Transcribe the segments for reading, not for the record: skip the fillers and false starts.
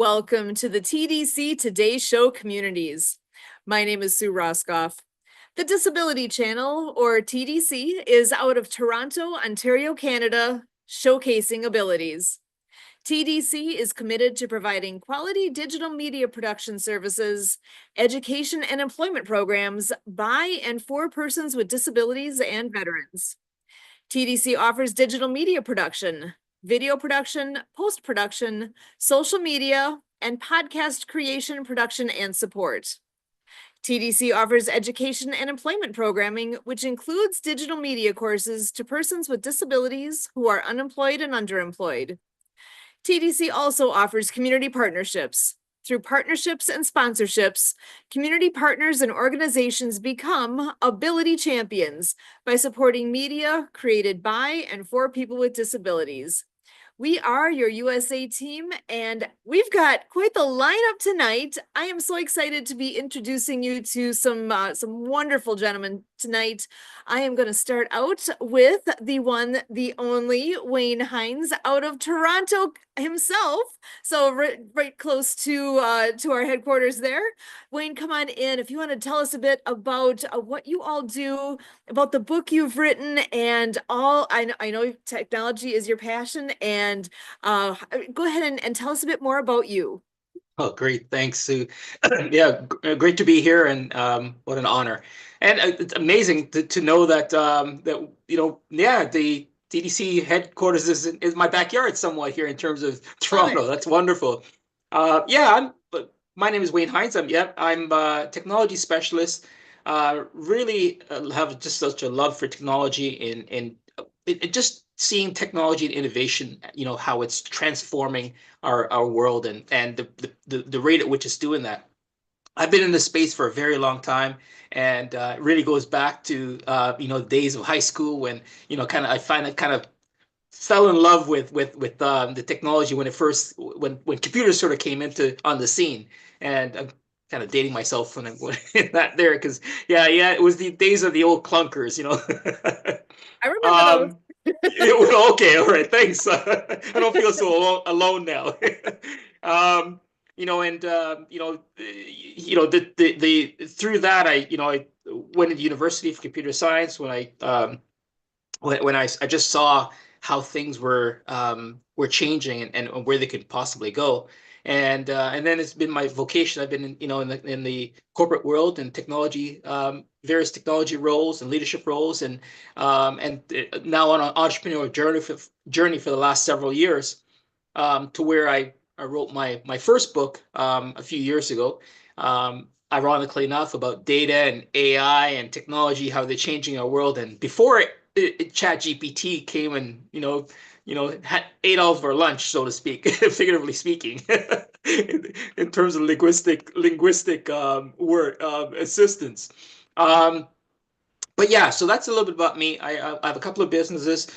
Welcome to the TDC Today Show communities. My name is Sue Roscoff. The Disability Channel, or TDC, is out of Toronto, Ontario, Canada, showcasing abilities. TDC is committed to providing quality digital media production services, education and employment programs by and for persons with disabilities and veterans. TDC offers digital media production, video production, post-production, social media, and podcast creation, production, and support. TDC offers education and employment programming, which includes digital media courses to persons with disabilities who are unemployed and underemployed. TDC also offers community partnerships. Through partnerships and sponsorships, community partners and organizations become ability champions by supporting media created by and for people with disabilities. We are your USA team, and we've got quite the lineup tonight. I am so excited to be introducing you to some wonderful gentlemen tonight. I am going to start out with the one, the only Wayne Hines out of Toronto himself. So right close to our headquarters there. Wayne, come on in. If you want to tell us a bit about what you all do, about the book you've written, and all. I know technology is your passion, and go ahead and tell us a bit more about you. Oh, great. Thanks, Sue. Yeah, great to be here, and what an honor. And it's amazing to know that the TDC headquarters is my backyard somewhat here in terms of Toronto. That's wonderful. But my name is Wayne Hines. I'm a technology specialist. Really have just such a love for technology and just seeing technology and innovation, how it's transforming our world and the rate at which it's doing that. I've been in this space for a very long time, and it really goes back to days of high school when I find it kind of fell in love with the technology when when computers sort of came on the scene. And I'm kind of dating myself when I'm in that there because it was the days of the old clunkers. I remember those. Okay, all right, thanks. I don't feel so alone now. Through that, I went into University of Computer Science when I just saw how things were changing and where they could possibly go. And then it's been my vocation. I've been in the corporate world and technology, various technology roles and leadership roles, and now on an entrepreneurial journey for the last several years, to where I wrote my first book a few years ago. Ironically enough, about data and AI and technology, how they're changing our world. And before ChatGPT came and ate all of our lunch, so to speak, figuratively speaking, in terms of linguistic word assistance. But yeah, so that's a little bit about me. I have a couple of businesses,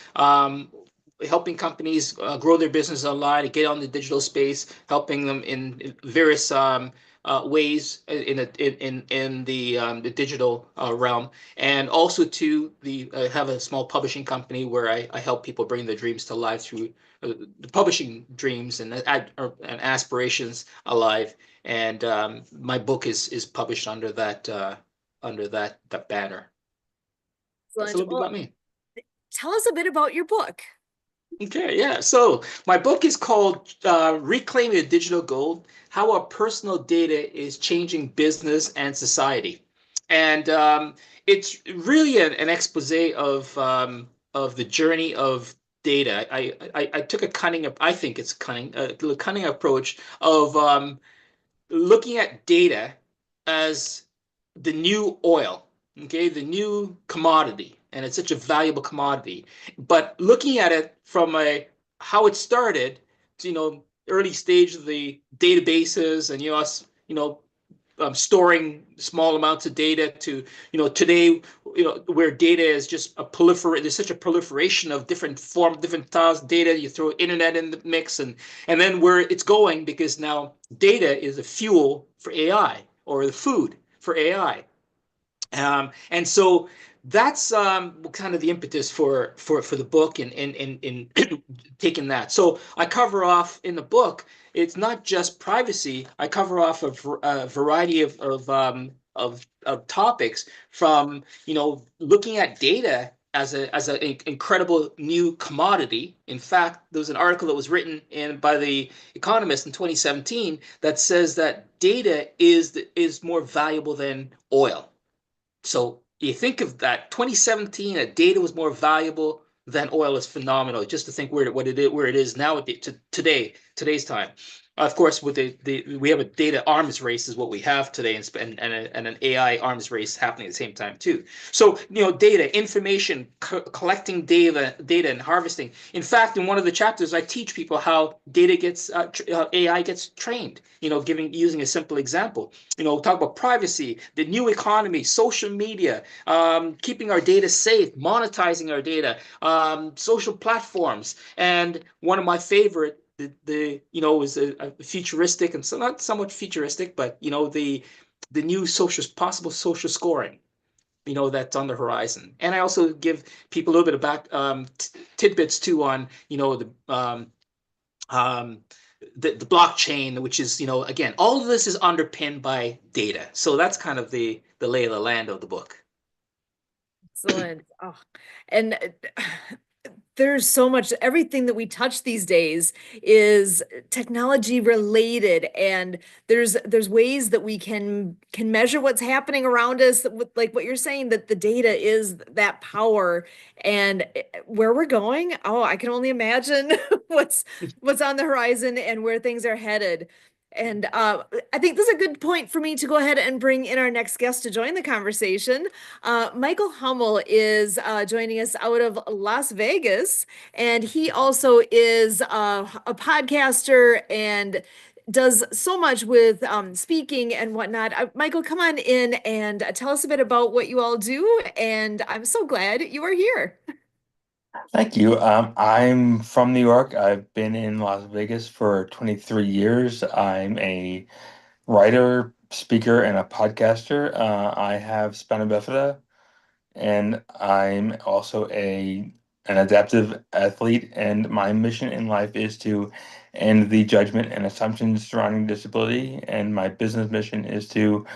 helping companies grow their business online and get on the digital space, helping them in various ways in the digital realm, and also have a small publishing company where I help people bring their dreams to life through the publishing dreams and aspirations alive. And my book is published under that banner. That's a little bit about me. Tell us a bit about your book. Okay, yeah. So my book is called Reclaiming the Digital Gold: How Our Personal Data is Changing Business and Society. And it's really an expose of the journey of data. I took I think it's a cunning approach of looking at data as the new oil, okay, the new commodity, and it's such a valuable commodity. But looking at it from how it started, to, early stage of the databases and us, storing small amounts of data to, today, where data is just there's such a proliferation of different styles of data. You throw internet in the mix, and then where it's going, because now data is the fuel for AI, or the food for AI. And so that's kind of the impetus for the book and taking that. So I cover off in the book it's not just privacy. I cover off a variety of topics from, looking at data as an incredible new commodity. In fact, there was an article that was written by the Economist in 2017 that says that data is more valuable than oil. So you think of that 2017, that data was more valuable than oil is phenomenal. Just to think where it is now today's time. Of course, with we have a data arms race is what we have today, and an AI arms race happening at the same time too. So data, information, collecting data and harvesting. In fact, in one of the chapters, I teach people how AI gets trained. Using a simple example. Talk about privacy, the new economy, social media, keeping our data safe, monetizing our data, social platforms, and one of my favorite, is a futuristic and so not somewhat futuristic, but the new possible social scoring. That's on the horizon. And I also give people a little bit of back tidbits too on um, the blockchain, which is, again, all of this is underpinned by data. So that's kind of the lay of the land of the book. Excellent. Oh, and there's so much, everything that we touch these days is technology related, and there's ways that we can measure what's happening around us with, like what you're saying, that the data is that power. And where we're going, oh, I can only imagine what's on the horizon and where things are headed. And I think this is a good point for me to go ahead and bring in our next guest to join the conversation. Michael Hummel is joining us out of Las Vegas, and he also is a podcaster and does so much with speaking and whatnot. Michael, come on in and tell us a bit about what you all do. And I'm so glad you are here. Thank you. I'm from New York. I've been in Las Vegas for 23 years. I'm a writer, speaker, and a podcaster. I have spina bifida, and I'm also an adaptive athlete. And my mission in life is to end the judgment and assumptions surrounding disability. And my business mission is to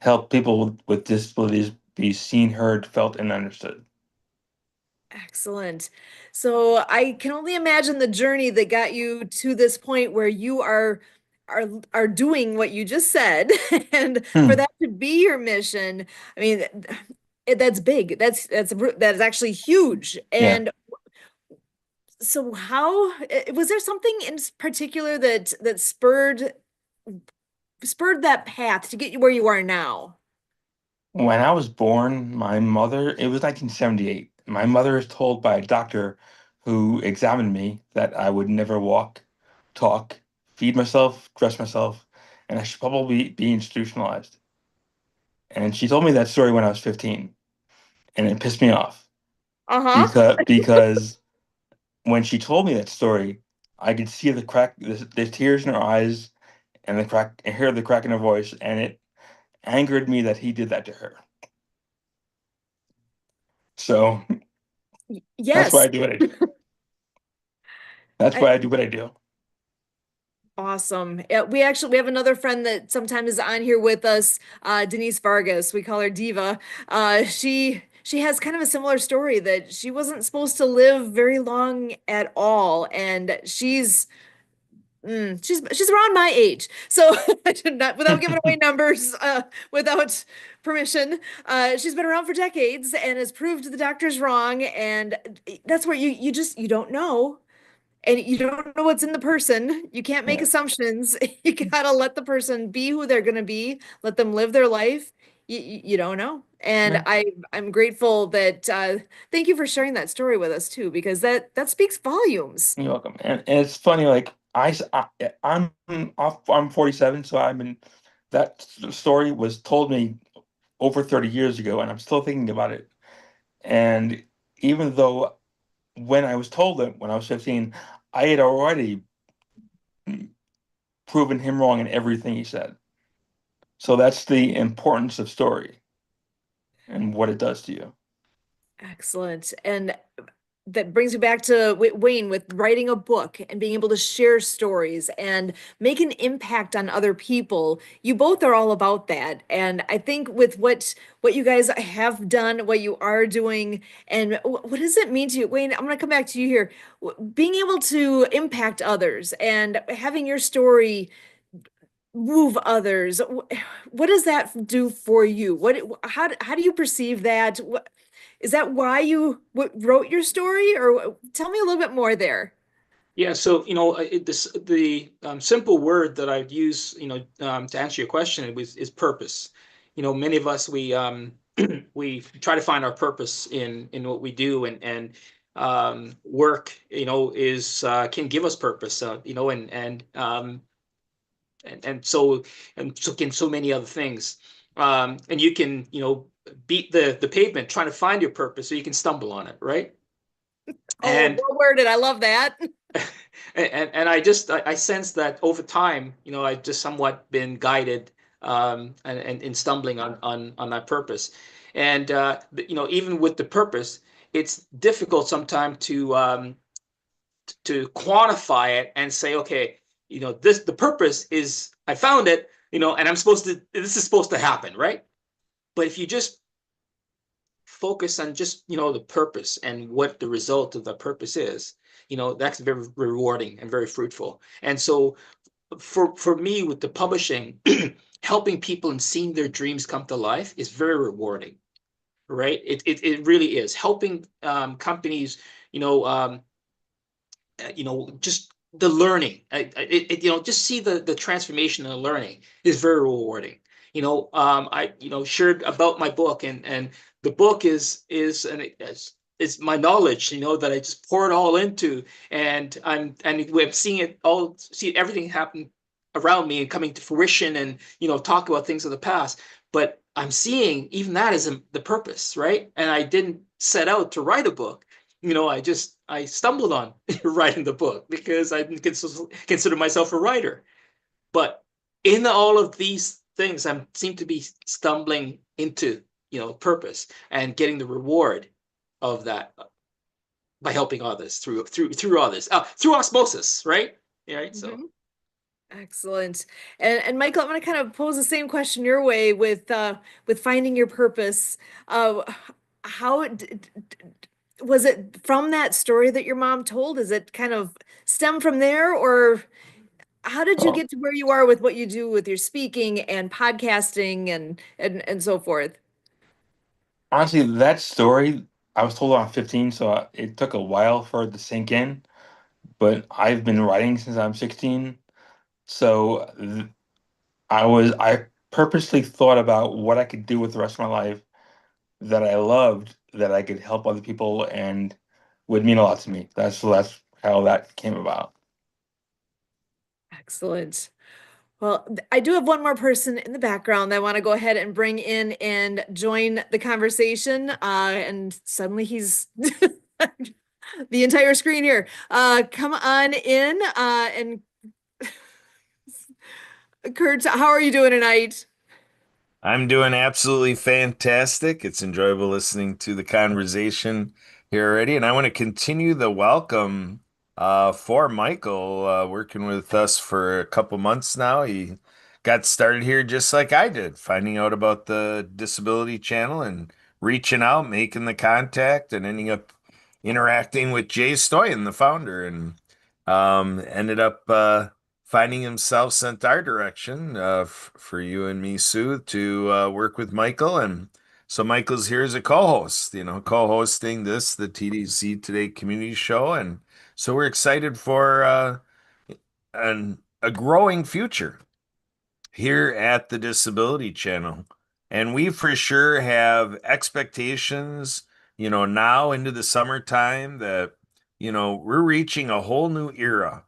help people with disabilities be seen, heard, felt, and understood. Excellent. So I can only imagine the journey that got you to this point where you are are doing what you just said. And for Hmm. that to be your mission, I mean, that's big. That is actually huge. Yeah. And so how was there something in particular that spurred that path to get you where you are now? When I was born, my mother, it was 1978. My mother is told by a doctor who examined me that I would never walk, talk, feed myself, dress myself, and I should probably be institutionalized. And she told me that story when I was 15, and it pissed me off Uh-huh. because when she told me that story, I could see the tears in her eyes and the crack, and hear the crack in her voice, and it angered me that he did that to her. So that's why I Yes. do what I do. That's I, why I do what I do. Awesome. Yeah, we have another friend that sometimes is on here with us, Denise Vargas. We call her Diva. She has kind of a similar story that she wasn't supposed to live very long at all, and she's around my age. So not without giving away numbers, without permission. She's been around for decades and has proved the doctors wrong, and that's where you don't know. And you don't know what's in the person. You can't make Yeah, assumptions. You gotta let the person be who they're gonna be. Let them live their life. You don't know. And yeah, I'm grateful that thank you for sharing that story with us too, because that speaks volumes. you're welcome. And it's funny, like I'm 47, so that story was told me over 30 years ago, and I'm still thinking about it. And even though when I was told it when I was 15, I had already proven him wrong in everything he said. So that's the importance of story and what it does to you. Excellent. And that brings me back to Wayne with writing a book and being able to share stories and make an impact on other people. You both are all about that. And I think with what you guys have done, what you are doing, and what does it mean to you? Wayne, I'm going to come back to you here. Being able to impact others and having your story move others, what does that do for you? How do you perceive that? Is that why you wrote your story, or tell me a little bit more there? Yeah, so the simple word that I'd use, to answer your question is purpose. Many of us we try to find our purpose in what we do, and work, is can give us purpose, and so can so many other things. And you can, beat the pavement trying to find your purpose, so you can stumble on it, right? Oh, And well worded. I love that. and I sense that over time, I've just somewhat been guided, and in stumbling on that purpose. And even with the purpose, it's difficult sometimes to quantify it and say, okay, the purpose is I found it, and this is supposed to happen, right? But if you just focus on just the purpose and what the result of the purpose is, that's very rewarding and very fruitful. And so for me with the publishing, helping people and seeing their dreams come to life is very rewarding, right? It really is helping companies, you know um, just the learning, just see the transformation in the learning is very rewarding. I shared about my book, and the book is my knowledge, that I just pour it all into, and I'm seeing it all, see everything happen around me and coming to fruition, and talk about things of the past. But I'm seeing even that is the purpose, right? And I didn't set out to write a book. I stumbled on writing the book because I didn't consider myself a writer. But in all of these things, I seem to be stumbling into, purpose and getting the reward of that by helping others through others, through osmosis, right? Yeah, right. So Mhm. Excellent. And Michael, I'm going to kind of pose the same question your way with finding your purpose. Uh, how was it from that story that your mom told? Is it kind of stem from there, or how did you get to where you are with what you do with your speaking and podcasting and so forth? Honestly, that story, I was told I'm 15, so it took a while for it to sink in. But I've been writing since I'm 16, so I purposely thought about what I could do with the rest of my life that I loved, that I could help other people and would mean a lot to me. That's how that came about. Excellent. Well, I do have one more person in the background that I want to go ahead and bring in and join the conversation. And suddenly he's the entire screen here. Come on in. And Kurt, how are you doing tonight? I'm doing absolutely fantastic. It's enjoyable listening to the conversation here already. And I want to continue the welcome for Michael, working with us for a couple months now. He got started here just like I did, finding out about the Disability Channel and reaching out, making the contact, and ending up interacting with Jay Stoyan, the founder, and ended up finding himself sent our direction for you and me, Sue, to work with Michael. And so Michael's here as a co-host, co-hosting the TDC Today community show. And so we're excited for a growing future here at the Disability Channel. And we for sure have expectations, now into the summertime that, we're reaching a whole new era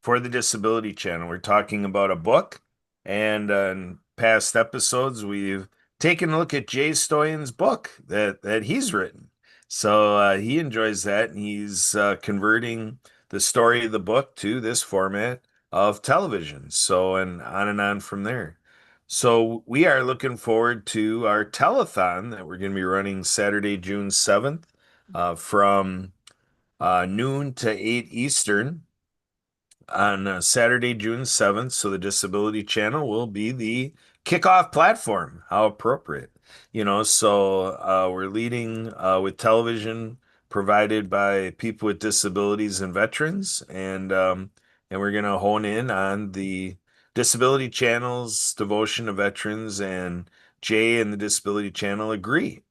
for the Disability Channel. We're talking about a book, and in past episodes, we've taken a look at Jay Stoyan's book that he's written. So he enjoys that, and he's converting the story of the book to this format of television. So, and on from there. So we are looking forward to our telethon that we're going to be running Saturday, June 7th, from noon to 8 Eastern on Saturday, June 7th. So the Disability Channel will be the kickoff platform. How appropriate. We're leading with television provided by people with disabilities and veterans, and we're going to hone in on the Disability Channel's devotion to veterans, and Jay and the Disability Channel agree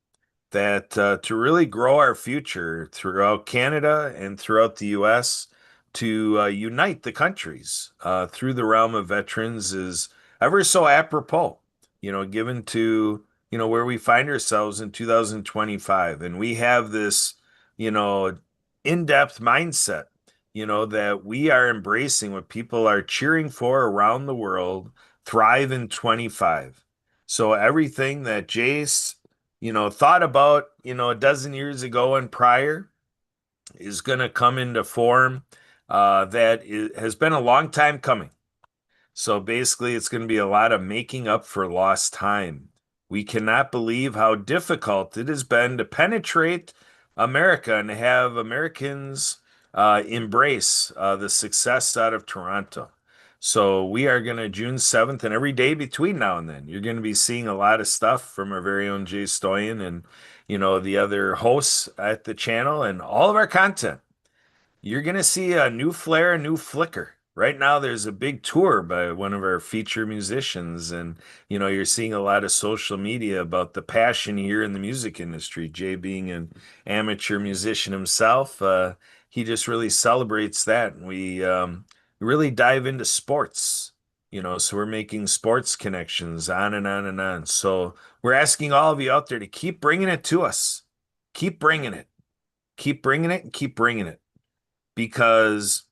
that to really grow our future throughout Canada and throughout the US, to unite the countries through the realm of veterans is ever so apropos, given to, where we find ourselves in 2025. And we have this, you know, in-depth mindset, that we are embracing what people are cheering for around the world, thrive in 25. So everything that Jace thought about, a dozen years ago and prior is going to come into form has been a long time coming. So basically, it's going to be a lot of making up for lost time. We cannot believe how difficult it has been to penetrate America and have Americans embrace the success out of Toronto. So we are going to June 7th, and every day between now and then, you're going to be seeing a lot of stuff from our very own Jay Stoyan and, the other hosts at the channel and all of our content. You're going to see a new flair, a new flicker. Right now, there's a big tour by one of our feature musicians, and you're seeing a lot of social media about the passion here in the music industry. Jay, being an amateur musician himself, he just really celebrates that. And we really dive into sports, so we're making sports connections on and on and on. So we're asking all of you out there to keep bringing it to us. Keep bringing it. Keep bringing it and keep bringing it, because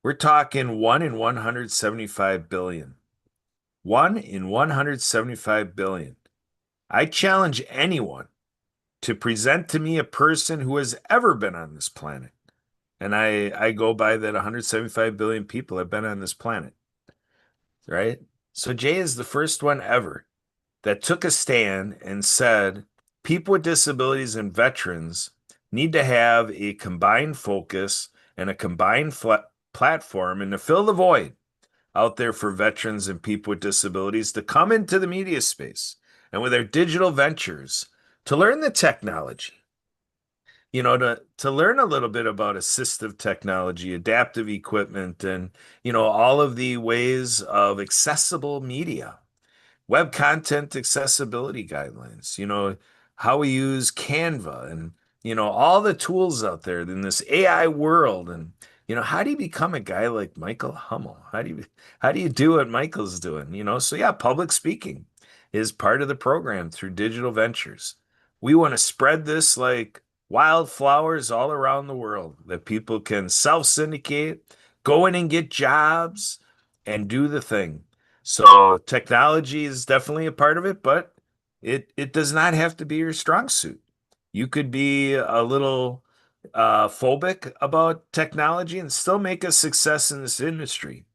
we're talking 1 in 175 billion. 1 in 175 billion. I challenge anyone to present to me a person who has ever been on this planet. And I go by that 175 billion people have been on this planet, right? So Jay is the first one ever that took a stand and said people with disabilities and veterans need to have a combined focus and a combined platform, and to fill the void out there for veterans and people with disabilities to come into the media space and with their digital ventures to learn the technology, to learn a little bit about assistive technology, adaptive equipment, and, all of the ways of accessible media, web content accessibility guidelines, how we use Canva, and, all the tools out there in this AI world. And, how do you become a guy like Michael Hummel? How do you do what Michael's doing? So yeah, public speaking is part of the program through digital ventures. We want to spread this like wildflowers all around the world, that people can self-syndicate, go in and get jobs and do the thing. So technology is definitely a part of it, but it does not have to be your strong suit. You could be a little phobic about technology and still make a success in this industry.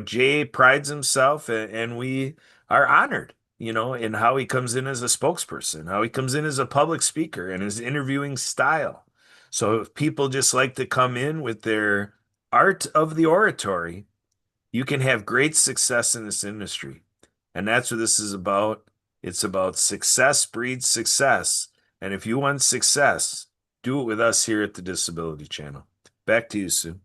Jay prides himself, and we are honored, in how he comes in as a spokesperson, how he comes in as a public speaker, and his interviewing style. So if people just like to come in with their art of the oratory, you can have great success in this industry. And that's what this is about. It's about success breeds success. And if you want success, do it with us here at the Disability Channel. Back to you, Sue.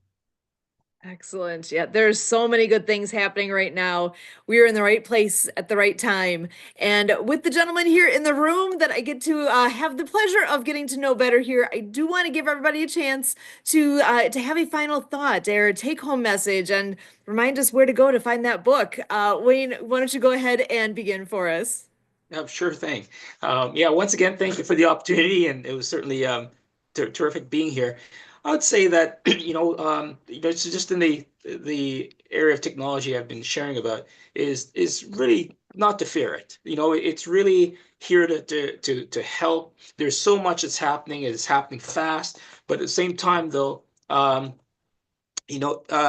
Excellent. Yeah, there's so many good things happening right now. We are in the right place at the right time. And with the gentleman here in the room that I get to have the pleasure of getting to know better here, I do want to give everybody a chance to have a final thought or a take-home message and remind us where to go to find that book. Wayne, why don't you go ahead and begin for us? Yeah, sure thing. Yeah, once again, thank you for the opportunity, and it was certainly terrific being here. I would say that it's just in the area of technology I've been sharing about is really not to fear it. It's really here to help. There's so much that's happening. It's happening fast, but at the same time, though,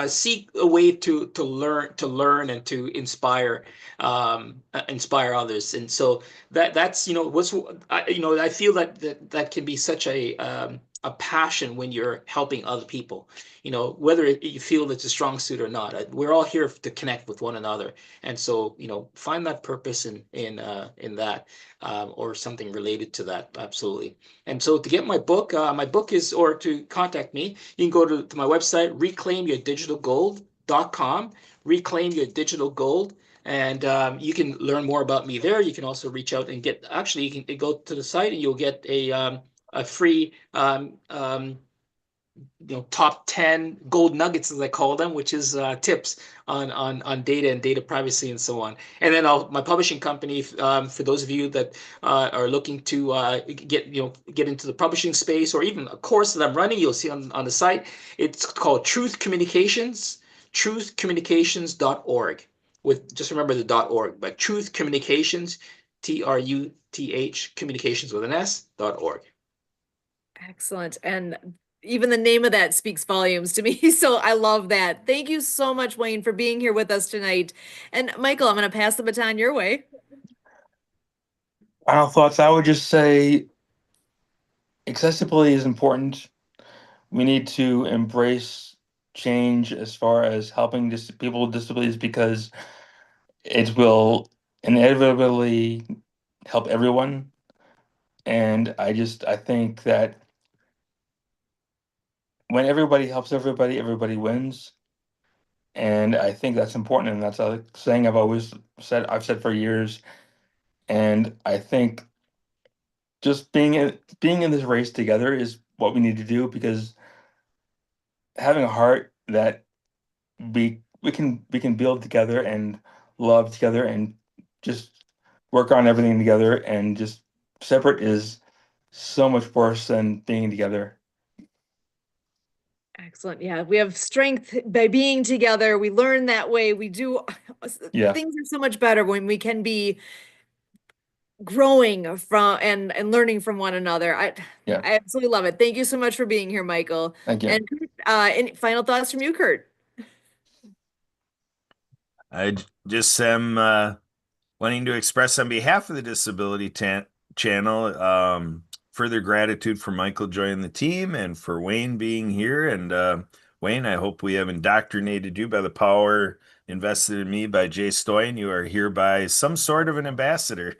seek a way to learn and to inspire others. And so that's what's I feel that can be such a a passion when you're helping other people. Whether you feel it's a strong suit or not, we're all here to connect with one another. And so, find that purpose in that, or something related to that. Absolutely. And so to get my book is, or to contact me, you can go to my website, reclaimyourdigitalgold.com, reclaim your digital gold. And you can learn more about me there. You can also reach out and you can go to the site and you'll get a free top 10 gold nuggets, as I call them, which is tips on data and data privacy and so on. And then my publishing company, for those of you that are looking to get into the publishing space, or even a course that I'm running, you'll see on the site. It's called Truth Communications, truthcommunications.org. Just remember the .org, but Truth Communications, TRUTH, communications with an S.org. Excellent. And even the name of that speaks volumes to me. So I love that. Thank you so much, Wayne, for being here with us tonight. And Michael, I'm going to pass the baton your way. Final thoughts. I would just say accessibility is important. We need to embrace change as far as helping people with disabilities, because it will inevitably help everyone. And I think that when everybody helps everybody, everybody wins. And I think that's important. And that's a saying I've said for years. And I think just being in this race together is what we need to do, because having a heart that we can build together and love together and just work on everything together, and just separate is so much worse than being together. Excellent. Yeah, we have strength by being together. We learn that way. We do. Yeah. Things are so much better when we can be growing from and learning from one another. Yeah. I absolutely love it. Thank you so much for being here, Michael. Thank you. And any final thoughts from you, Kurt? I just am wanting to express on behalf of the Disability Channel further gratitude for Michael joining the team and for Wayne being here. And Wayne, I hope we have indoctrinated you by the power invested in me by Jay Stoyan. You are hereby some sort of an ambassador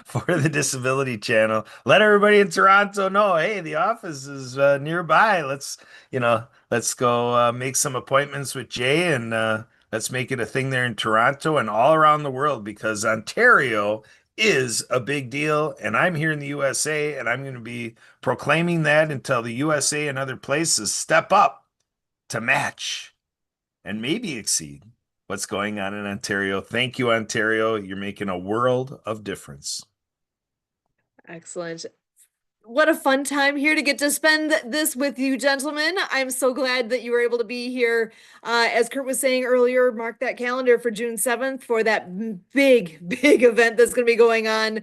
for the Disability Channel. Let everybody in Toronto know, hey, the office is nearby. Let's go make some appointments with Jay, and let's make it a thing there in Toronto and all around the world, because Ontario is a big deal. And I'm here in the USA, and I'm going to be proclaiming that until the USA and other places step up to match and maybe exceed what's going on in Ontario. Thank you, Ontario. You're making a world of difference. Excellent. What a fun time here to get to spend this with you, gentlemen. I'm so glad that you were able to be here. As Kurt was saying earlier, mark that calendar for June 7th for that big event that's going to be going on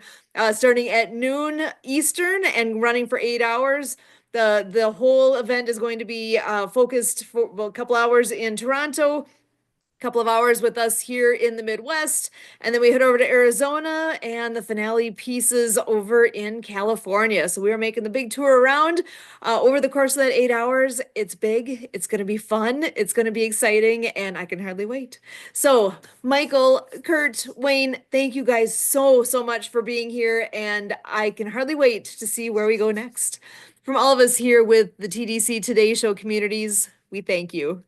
starting at noon Eastern and running for 8 hours. The whole event is going to be focused for a couple hours in Toronto, couple of hours with us here in the Midwest, and then we head over to Arizona, and the finale pieces over in California. So we are making the big tour around over the course of that 8 hours. It's big, it's going to be fun, it's going to be exciting, and I can hardly wait. So Michael, Kurt, Wayne, thank you guys so much for being here, and I can hardly wait to see where we go next. From all of us here with the TDC Today Show communities, we thank you.